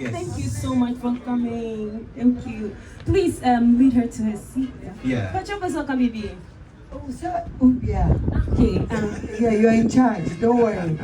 Yes. Thank you so much for coming. Thank you. Please lead her to her seat. Yeah. Oh, sir. Oh, yeah. Okay. Yeah, you're in charge. Don't worry.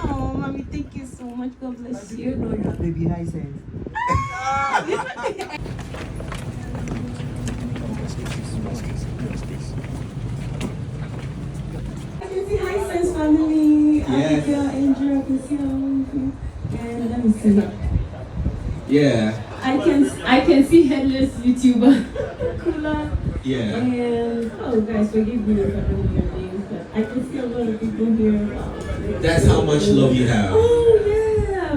Oh, mommy, thank you so much. God bless But you. you know you have the behind sense. Hi, Sense family. Yes. Abigail, Angel, I can see all of you. And let me see. Yeah. I can see headless YouTuber Kula. Yeah. And oh guys, forgive me if I don't know your names, but I can see a lot of people here. That's how much love you have. Oh yeah.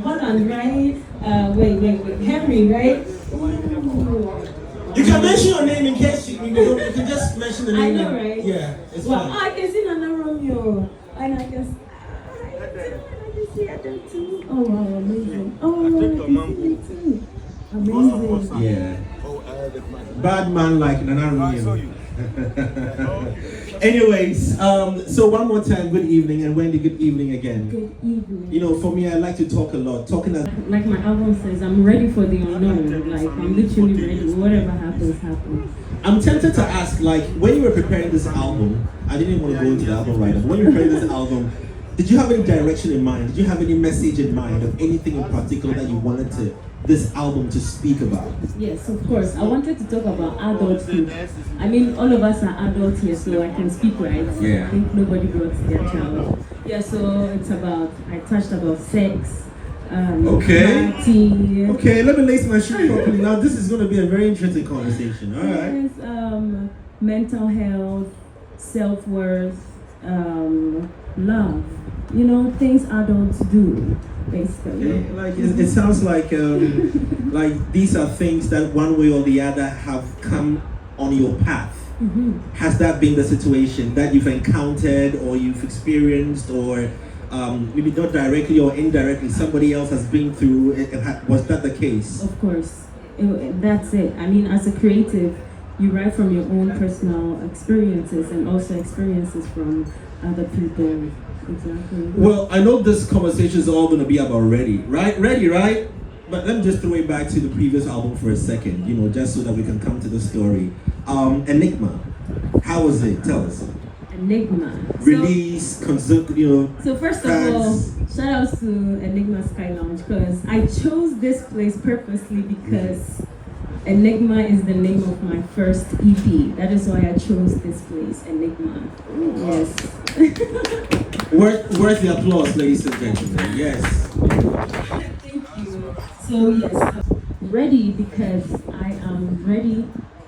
Holland, right? Wait. Henry, right? Ooh. You can mention your name in case you can just mention the name. I know, right? Yeah, it's Well, fine. I can see Nana Romeo. And I can see Adam too. Oh wow, amazing. Oh, I can see you too. Amazing. Yeah. Bad man like Nana Romeo. Anyways, so one more time, good evening, and Wendy, good evening again. Good evening. You know, for me, I like to talk a lot. Like my album says, I'm ready for the unknown. Like I'm literally ready. Whatever happens, happens. I'm tempted to ask, like, when you were preparing this album, I didn't want to go into the album right now, but when you were preparing this album, did you have any direction in mind? Did you have any message in mind of anything in particular that you wanted this album to speak about? Yes, of course. I wanted to talk about adulthood. I mean, all of us are adults here, so I can speak, right? Yeah. I think nobody brought their child. Yeah, so it's about, I touched about sex, Okay. party. Okay, let me lace my shoe properly. Now, this is going to be a very interesting conversation. All right. Yes, mental health, self-worth, love. You know, things adults do, basically. Okay, like it sounds like these are things that one way or the other have come on your path. Mm-hmm. Has that been the situation that you've encountered or you've experienced, or maybe not directly or indirectly somebody else has been through it? Was that the case? Of course, that's it. I mean, as a creative, you write from your own personal experiences and also experiences from other people. Exactly. Well, I know this conversation is all going to be about Ready, right? Ready, right? But let me just throw it back to the previous album for a second, you know, just so that we can come to the story. Enigma, how was it? Tell us. Enigma. Release, So first of all, shout out to Enigma Sky Lounge, because I chose this place purposely because Enigma is the name of my first EP. That is why I chose this place, Enigma. Yes. Worth the applause, ladies and gentlemen. Yes. Thank you. So yes, ready because I am ready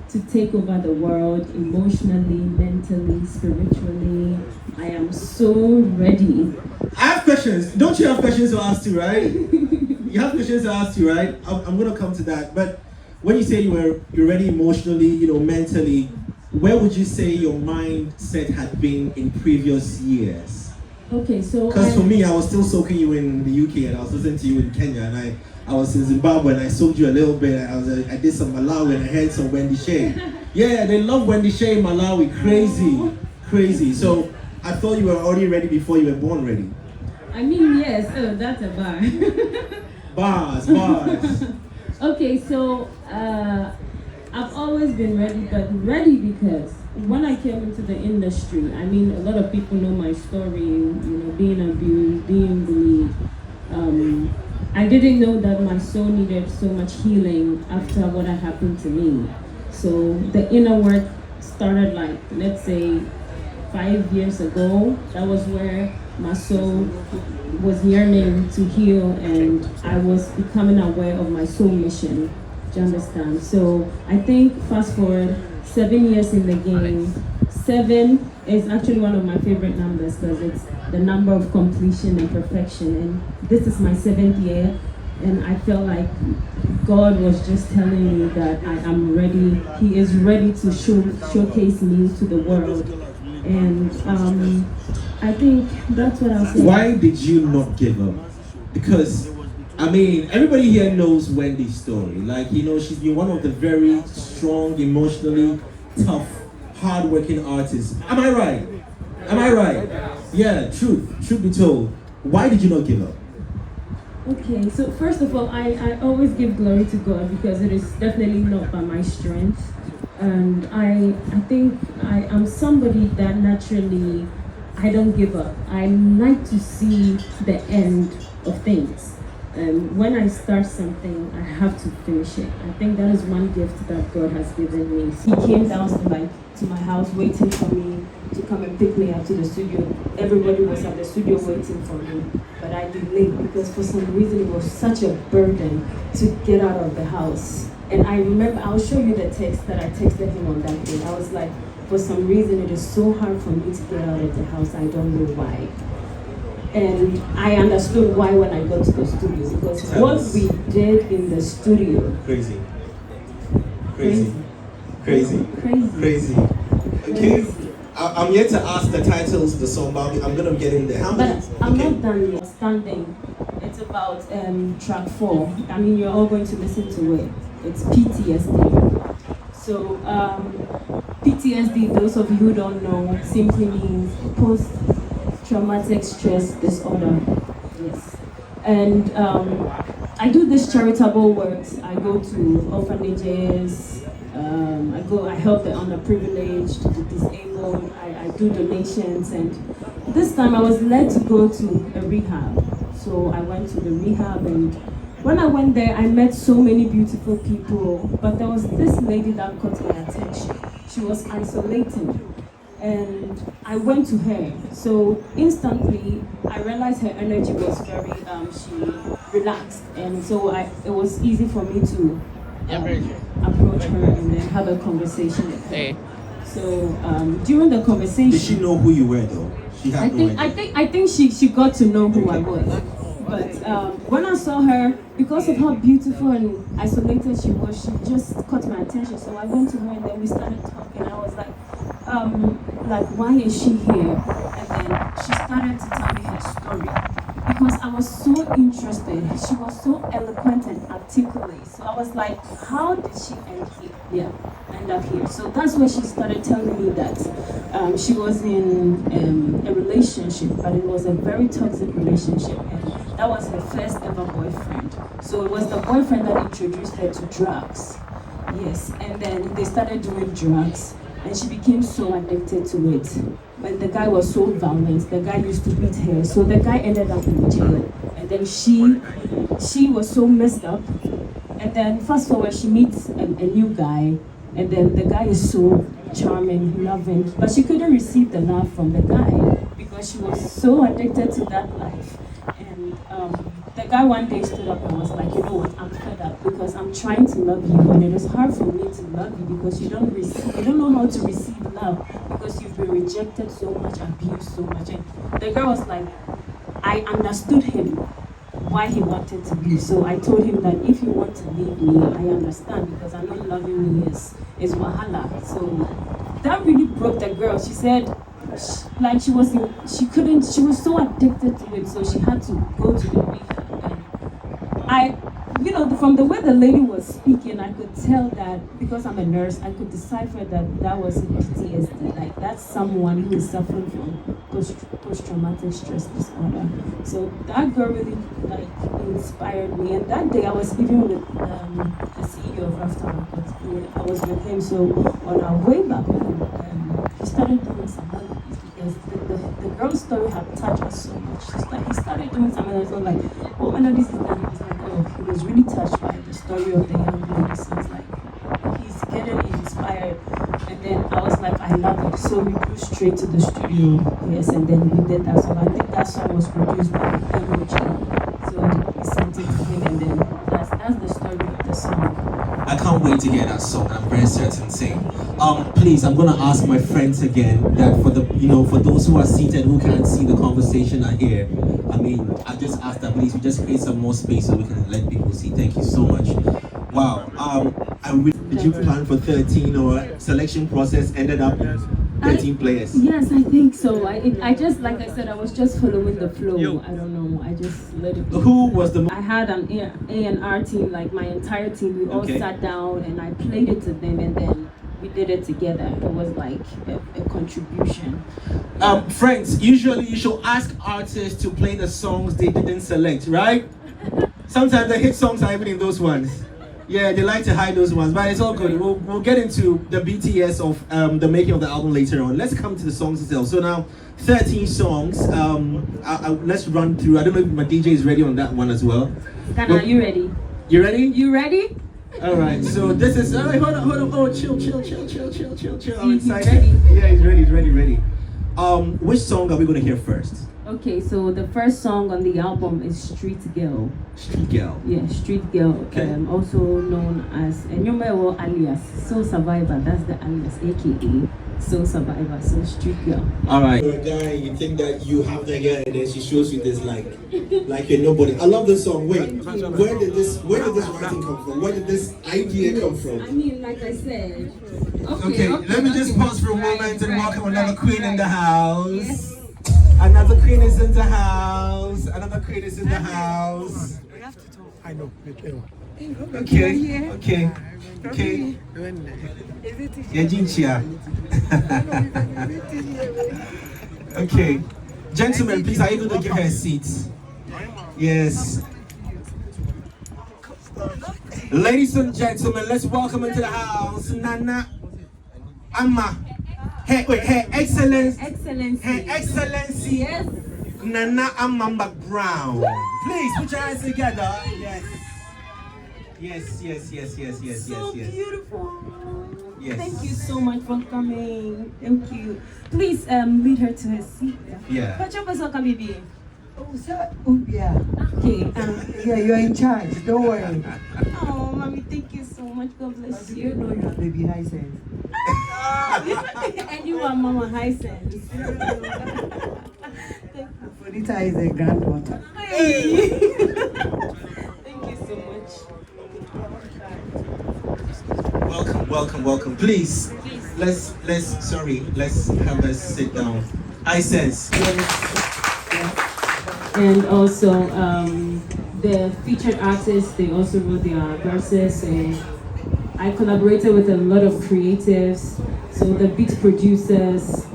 to take over the world emotionally, mentally, spiritually. I am so ready. I have questions. Don't you have questions to ask too, right? You have questions to ask too, right? I'm gonna come to that. But when you say you're ready emotionally, you know, mentally, where would you say your mindset had been in previous years? Okay, so Because for me, I was still soaking you in the UK, and I was listening to you in Kenya, and I was in Zimbabwe, and I soaked you a little bit. I did some Malawi, and I heard some Wendy Shay. Yeah, they love Wendy Shay in Malawi, crazy. So I thought you were already ready before you were born ready. I mean, yes, that's a bar. Bars. Okay, so I've always been ready, but ready because when I came into the industry, I mean, a lot of people know my story, you know, being abused, being bullied. I didn't know that my soul needed so much healing after what had happened to me. So the inner work started like, let's say, 5 years ago. That was where my soul was yearning to heal, and I was becoming aware of my soul mission. Do you understand? So I think fast forward 7 years in the game. 7 is actually one of my favorite numbers because it's the number of completion and perfection. And this is my 7th year, and I felt like God was just telling me that I am ready. He is ready to showcase me to the world. And I think that's what I'll say. Why did you not give up? Because, I mean, everybody here knows Wendy's story. Like, you know, she's been one of the very strong, emotionally tough, hard-working artists. Am I right? Yeah, truth be told. Why did you not give up? Okay, so first of all, I always give glory to God because it is definitely not by my strength. And I think I am somebody that naturally I don't give up. I like to see the end of things. When I start something, I have to finish it. I think that is one gift that God has given me. He came down to my house waiting for me to come and pick me up to the studio. Everybody was at the studio waiting for me, but I delayed because for some reason it was such a burden to get out of the house. And I remember, I'll show you the text that I texted him on that day. I was like, for some reason it is so hard for me to get out of the house. I don't know why. And I understood why when I got to the studio, because what we did in the studio. Crazy. Okay. I'm yet to ask the titles of the song, but I'm gonna get in there. How many? But I'm not done yet. Standing. It's about track 4. I mean, you're all going to listen to it. It's PTSD. So PTSD, those of you who don't know, simply means post-traumatic stress disorder. Yes. And I do this charitable work. I go to orphanages. I help the underprivileged, the disabled. I do donations, and this time I was led to go to a rehab. So I went to the rehab, and when I went there, I met so many beautiful people. But there was this lady that caught my attention. She was isolating, and I went to her. So instantly, I realized her energy was very, she relaxed, and so it was easy for me to approach her and then have a conversation with her. So during the conversation, did she know who you were though? She had no idea. I think she got to know who I was. But when I saw her, because of how beautiful and isolated she was, she just caught my attention. So I went to her and then we started talking. I was like, why is she here? And then she started to tell me her story. Because I was so interested. She was so eloquent and articulate. So I was like, how did she end up here? So that's where she started telling me that she was in a relationship, but it was a very toxic relationship. And that was her first ever boyfriend. So it was the boyfriend that introduced her to drugs. Yes, and then they started doing drugs, and she became so addicted to it. When the guy was so violent, the guy used to beat her, so the guy ended up in jail. And then she was so messed up. And then fast forward, she meets a new guy, and then the guy is so charming, loving, but she couldn't receive the love from the guy because she was so addicted to that life. And the guy one day stood up and was like, you know what, I'm fed up because I'm trying to love you, and it is hard for me to love you because you don't know how to receive love because you've been rejected so much, abused so much. And the girl was like, I understood him, why he wanted to leave. So I told him that if you want to leave me, I understand because I know loving me is wahala. So that really broke the girl. She said, she was so addicted to it, so she had to go to the rehab. And from the way the lady was speaking, I could tell that because I'm a nurse, I could decipher that was a PTSD. Like that's someone who is suffering from post-traumatic stress disorder. So that girl really inspired me. And that day I was even with the CEO of After Records. I was with him. So on our way back home, he started doing some melodies because the girl's story had touched us so much. He started doing some melodies. I was like, what melodies is that? He was like, oh, he was really touched by the story of the young lady. So it's like he's getting inspired. And then I was like, I love it. So we flew straight to the studio. Yes, and then we did that song. I think that song was produced by MOG. So we sent it to him, and then that's the story of the song. I can't wait to hear that song. I'm very certain. Saying, please, I'm gonna ask my friends again that for those who are seated who can't see the conversation I hear. I mean, I just asked that please we just create some more space so we can let people see. Thank you so much. Wow. Did you plan for 13 or selection process ended up 13 players? Yes, I think so. I just, like I said, I was just following the flow. I don't know. I just let it go. Who was the? I had an A&R team, like my entire team. We all sat down and I played it to them, and then we did it together. It was like a contribution. Friends, usually you should ask artists to play the songs they didn't select, right? Sometimes the hit songs are even in those ones. Yeah, they like to hide those ones, but it's all good. We'll get into the BTS of the making of the album later on. Let's come to the songs itself. So now, 13 songs. Let's run through. I don't know if my DJ is ready on that one as well. Ghana, are you ready? You ready? You ready? All right. So this is. All right. Hold on. Oh, chill. I'm excited. Ready? Yeah, he's ready. Which song are we gonna hear first? Okay, so the first song on the album is Street Girl. Street Girl. Yeah, Street Girl. Okay. Also known as Enigma alias Soul Survivor. That's the alias, aka Soul Survivor. So Street Girl. All right. You're a guy, you think that you have the girl, and then she shows you this like you're nobody. I love this song. Wait, where did this writing come from? Where did this idea come from? I mean, like I said. Okay, let me just pause for a moment and welcome another queen in the house. Yes. Another queen is in the house. We have to talk. I know. Okay. Okay. Gentlemen, please, are you going to give her a seat? Yes. Ladies and gentlemen, let's welcome into the house Nana Ama. Her excellency. Yes. Nana Ama Mcbrown. Please put your hands together. Yes. So beautiful. Yes. Thank you so much for coming. Thank you. Please lead her to her seat. Yeah. Oh, sir. Oh, yeah. Okay. Yeah, you are in charge. Don't worry. Oh, mommy, thank you so much. God bless Do you. you know you have baby high sense? And you are Mama High Sense. Bonita is a granddaughter. Hey. Thank you so much. Welcome. Please, let's have us sit down. High sense. And also, the featured artists, they also wrote their verses, and I collaborated with a lot of creatives. So the beat producers,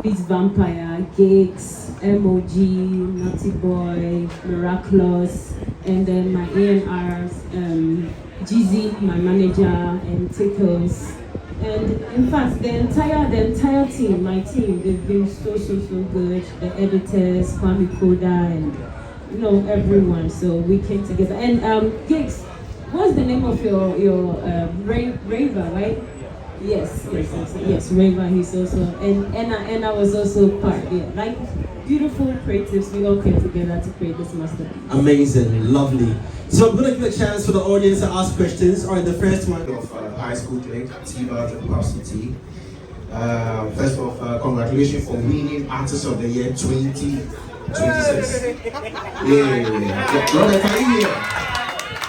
Beats Vampire, Gigs, MOG, Naughty Boy, Miraculous, and then my A&Rs, GZ, my manager, and Tickles. And in fact, the entire team, my team, they've been so good. The editors, Kwame Koda, and everyone. So we came together. And Gigs, what's the name of your raver, right? Yes, Raver. He's also, and Anna was also part. Yeah, like beautiful creatives. We all came together to create this masterpiece. Amazing, lovely. So I'm gonna give a chance for the audience to ask questions. All right, the first one of high school drink, T-Bars and Popsy Tea. First of all, congratulations for winning Artist of the Year 2026. Yeah. Brother, can you hear?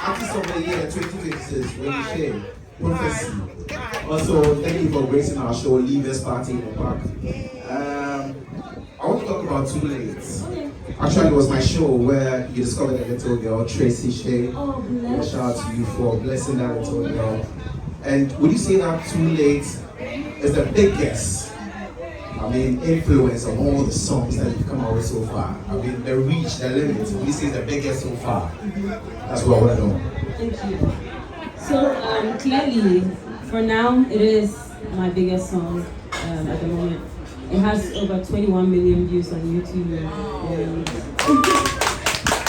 Artist of the Year 2026, Wendy Shay, Prophecy. Also, thank you for gracing our show, Leavers Party in the Park. I want to talk about Too Late. Actually, it was my show where you discovered a little girl, Tracy Shay. Oh, bless. Shout out to you for blessing that little girl. And would you say that Too Late is the biggest, influence of all the songs that you've come out with so far? The reach, the limit, would you say is the biggest so far? That's what I want to know. Thank you. So clearly, for now, it is my biggest song at the moment. It has over 21 million views on YouTube.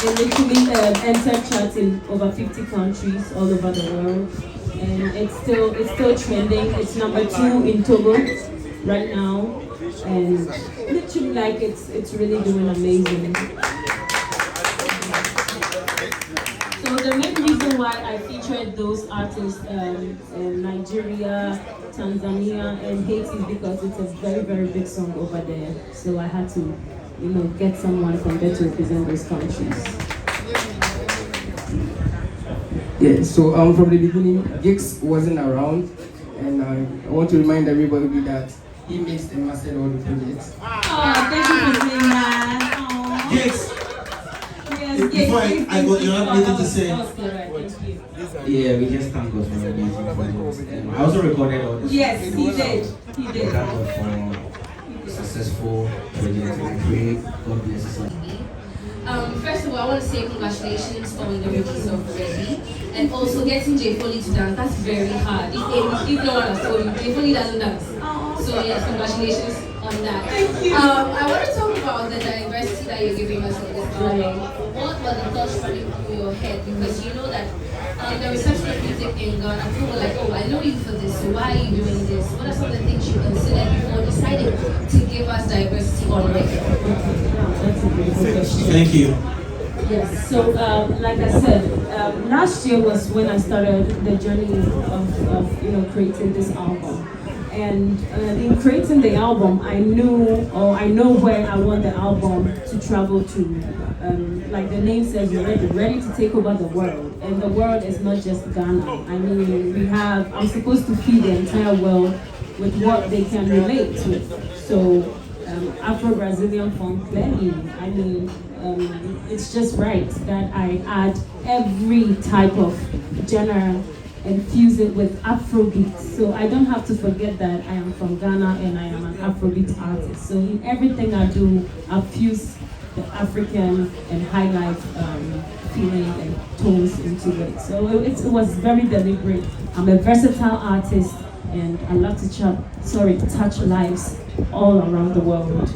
It literally entered charts in over 50 countries all over the world, and it's still trending. It's number 2 in Togo right now, and literally it's really doing amazing. So the main reason why I featured those artists in Nigeria, Tanzania, and Haiti is because it's a very, very big song over there. So I had to, get someone from there to represent those countries. Yeah, so from the beginning, Gix wasn't around, and I want to remind everybody that he mixed and mastered all the projects. Oh, thank you for saying that. Yes. Before I go, you have anything to say? Yeah, we just thank God for the amazing project. I also recorded all this. Yes, he did. Thank God for successful project. We pray God bless us. First of all, I want to say congratulations on the release of Ready, and also getting Jay Foley to dance. That's very hard. If no one has told you, Jay Foley doesn't dance. So yes, congratulations on that. Thank you. I want to talk about the diversity that you're giving us on this album. What were the thoughts running through your head? Because you know that the reception of music in Ghana, people were like, oh, I know you for this, so why are you doing this? What are some of the things you considered before deciding to give us diversity on record? That's a beautiful question. Thank you. Yes, so like I said, last year was when I started the journey of creating this album. And in creating the album, I know where I want the album to travel to. Like the name says, we're ready to take over the world. And the world is not just Ghana. I mean, I'm supposed to feed the entire world with what they can relate to. So Afro-Brazilian funk, clearly, I mean, it's just right that I add every type of genre and fuse it with Afrobeat. So I don't have to forget that I am from Ghana and I am an Afrobeat artist. So in everything I do, I fuse the African and highlight feeling and tones into it. So it was very deliberate. I'm a versatile artist and I love to touch lives all around the world.